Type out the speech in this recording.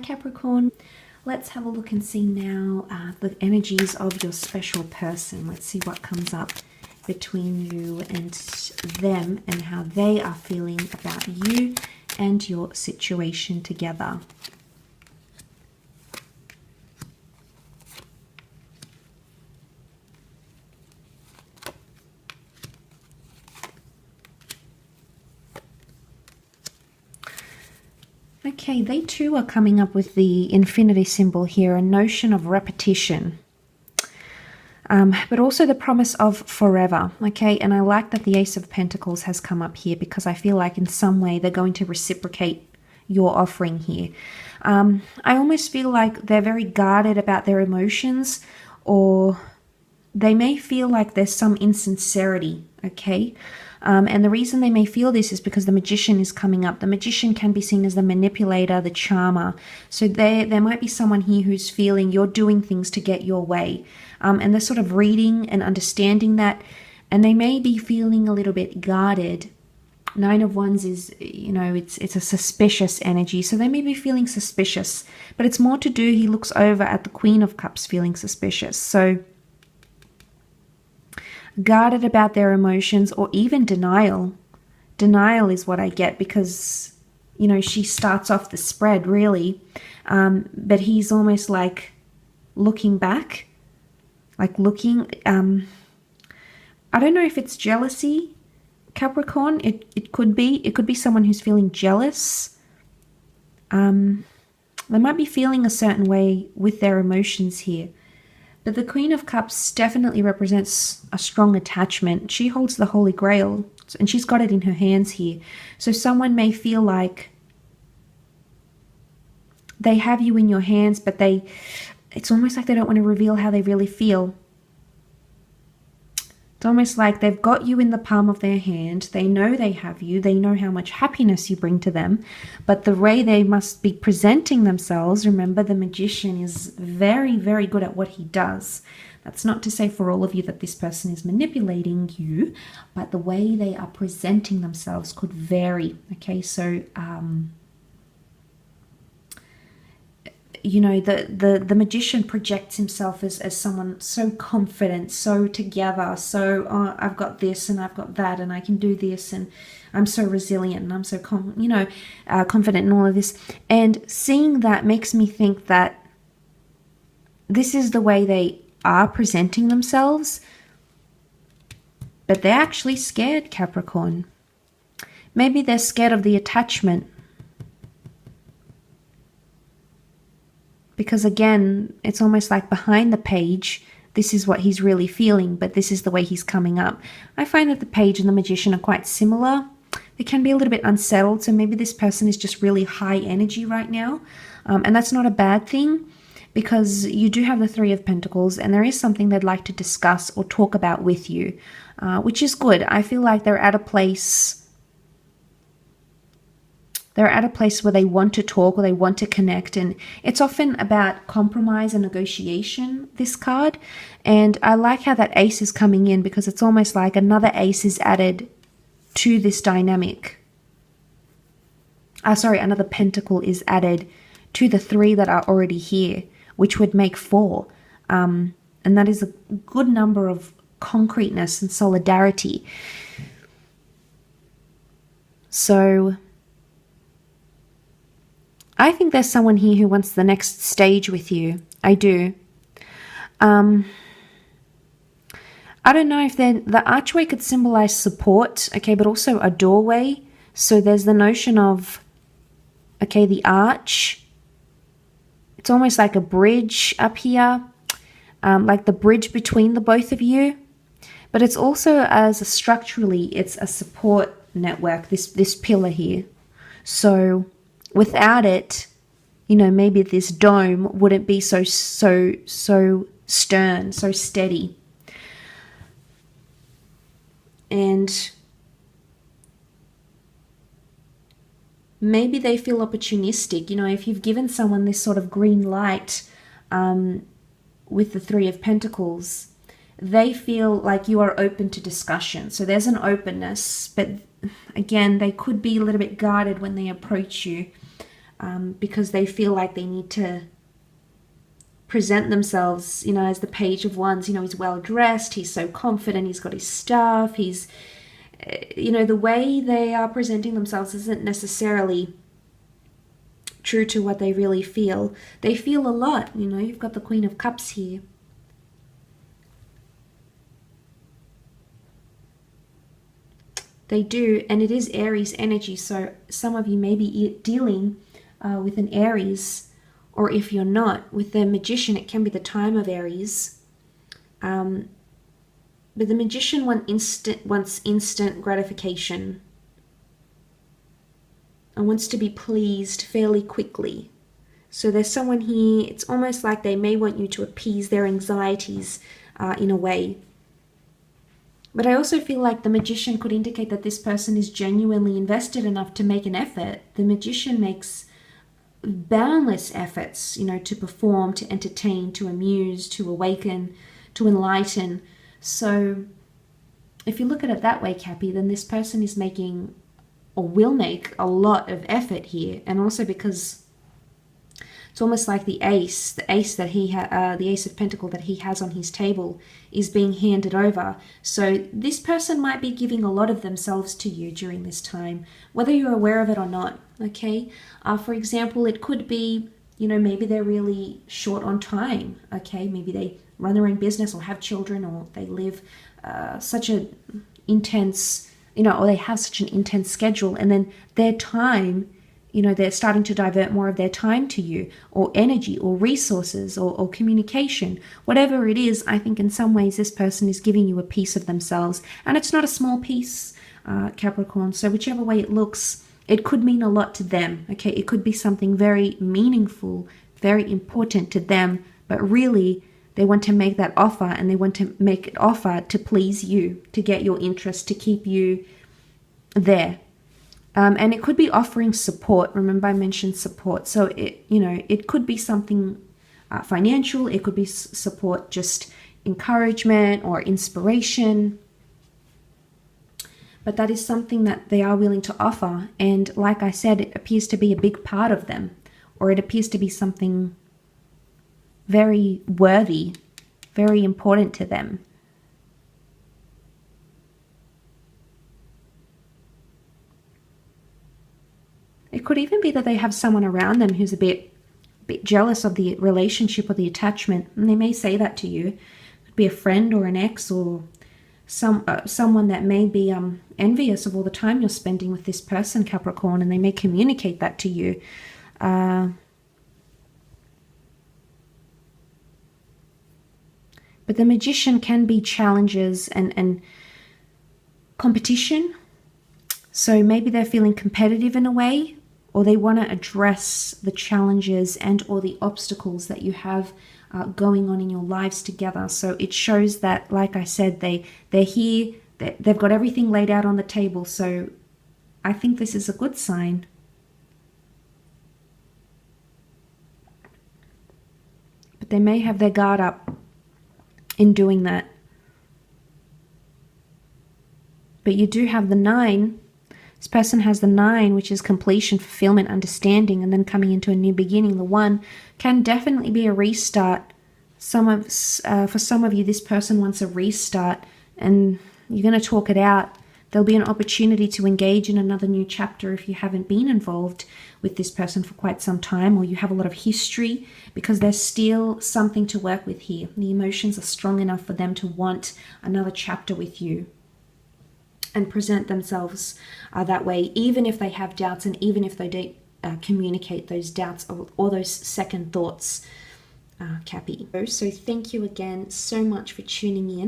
Capricorn. Let's have a look and see now the energies of your special person. Let's see what comes up between you and them and how they are feeling about you and your situation together. Okay, they too are coming up with the infinity symbol here, a notion of repetition. But also the promise of forever, okay? And I like that the Ace of Pentacles has come up here because I feel like in some way they're going to reciprocate your offering here. I almost feel like they're very guarded about their emotions, or they may feel like there's some insincerity, okay? And the reason they may feel this is because the Magician is coming up. The Magician can be seen as the manipulator, the charmer. So there might be someone here who's feeling you're doing things to get your way. And they're sort of reading and understanding that. And they may be feeling a little bit guarded. Nine of Wands is, you know, it's a suspicious energy. So they may be feeling suspicious. But it's more to do, he looks over at the Queen of Cups feeling suspicious. So guarded about their emotions, or even denial. Denial is what I get because, you know, she starts off the spread really, but he's almost like looking back, like looking, I don't know if it's jealousy, Capricorn. It could be someone who's feeling jealous. They might be feeling a certain way with their emotions here. But the Queen of Cups definitely represents a strong attachment. She holds the Holy Grail, and she's got it in her hands here. So someone may feel like they have you in your hands, but it's almost like they don't want to reveal how they really feel. It's almost like they've got you in the palm of their hand. They know they have you. They know how much happiness you bring to them. But the way they must be presenting themselves, remember the Magician is very, very good at what he does. That's not to say for all of you that this person is manipulating you, but the way they are presenting themselves could vary. Okay, so you know, the Magician projects himself as someone so confident, so together, so I've got this and I've got that and I can do this and I'm so resilient and I'm so confident in all of this. And seeing that makes me think that this is the way they are presenting themselves, but they're actually scared, Capricorn. Maybe they're scared of the attachment. Because again, it's almost like behind the page, this is what he's really feeling, but this is the way he's coming up. I find that the Page and the Magician are quite similar. They can be a little bit unsettled, so maybe this person is just really high energy right now. And that's not a bad thing, because you do have the Three of Pentacles, and there is something they'd like to discuss or talk about with you, which is good. I feel like they're at a place... They're at a place where they want to talk or they want to connect, and it's often about compromise and negotiation, this card. And I like how that ace is coming in because it's almost like another ace is added to this dynamic. Another pentacle is added to the three that are already here, which would make four. And that is a good number of concreteness and solidarity. So I think there's someone here who wants the next stage with you. I do. I don't know if the archway could symbolize support, okay, but also a doorway. So there's the notion of, okay, the arch. It's almost like a bridge up here, like the bridge between the both of you. But it's also structurally, it's a support network, this pillar here. So without it, you know, maybe this dome wouldn't be so stern, so steady. And maybe they feel opportunistic. You know, if you've given someone this sort of green light with the Three of Pentacles, they feel like you are open to discussion. So there's an openness, but again, they could be a little bit guarded when they approach you. because they feel like they need to present themselves, you know, as the Page of Wands. You know, he's well dressed, he's so confident, he's got his stuff, he's, you know, the way they are presenting themselves isn't necessarily true to what they really feel. They feel a lot, you know. You've got the Queen of Cups here. They do, and it is Aries energy, so some of you may be dealing with an Aries, or if you're not, with the Magician, it can be the time of Aries. But the Magician wants instant gratification and wants to be pleased fairly quickly. So there's someone here, it's almost like they may want you to appease their anxieties in a way. But I also feel like the Magician could indicate that this person is genuinely invested enough to make an effort. The Magician makes boundless efforts, you know, to perform, to entertain, to amuse, to awaken, to enlighten. So if you look at it that way, Cappy, then this person is making, or will make, a lot of effort here. And also because it's almost like the ace that he the Ace of Pentacles that he has on his table is being handed over. So this person might be giving a lot of themselves to you during this time, whether you're aware of it or not. Okay, for example, it could be, you know, maybe they're really short on time. Okay, maybe they run their own business or have children, or they live such an intense, you know, or they have such an intense schedule, and then their time, you know, they're starting to divert more of their time to you, or energy, or resources, or communication. Whatever it is, I think in some ways this person is giving you a piece of themselves. And it's not a small piece, Capricorn. So whichever way it looks, it could mean a lot to them. Okay, it could be something very meaningful, very important to them. But really, they want to make that offer, and they want to make it offer to please you, to get your interest, to keep you there. And it could be offering support. Remember, I mentioned support. So it, you know, it could be something financial. It could be support, just encouragement or inspiration. But that is something that they are willing to offer. And like I said, it appears to be a big part of them, or it appears to be something very worthy, very important to them. It could even be that they have someone around them who's a bit jealous of the relationship or the attachment, and they may say that to you. It could be a friend or an ex, or someone that may be envious of all the time you're spending with this person, Capricorn, and they may communicate that to you. But the Magician can be challenges and competition. So maybe they're feeling competitive in a way, or they want to address the challenges and or the obstacles that you have going on in your lives together. So it shows that, like I said, they're here, they've got everything laid out on the table. So I think this is a good sign. But they may have their guard up in doing that. But you do have the 9. This person has the 9, which is completion, fulfillment, understanding, and then coming into a new beginning. The 1 can definitely be a restart. For some of you, this person wants a restart, and you're going to talk it out. There'll be an opportunity to engage in another new chapter if you haven't been involved with this person for quite some time, or you have a lot of history, because there's still something to work with here. The emotions are strong enough for them to want another chapter with you and present themselves that way, even if they have doubts, and even if they don't communicate those doubts or those second thoughts, Cappy. So thank you again so much for tuning in.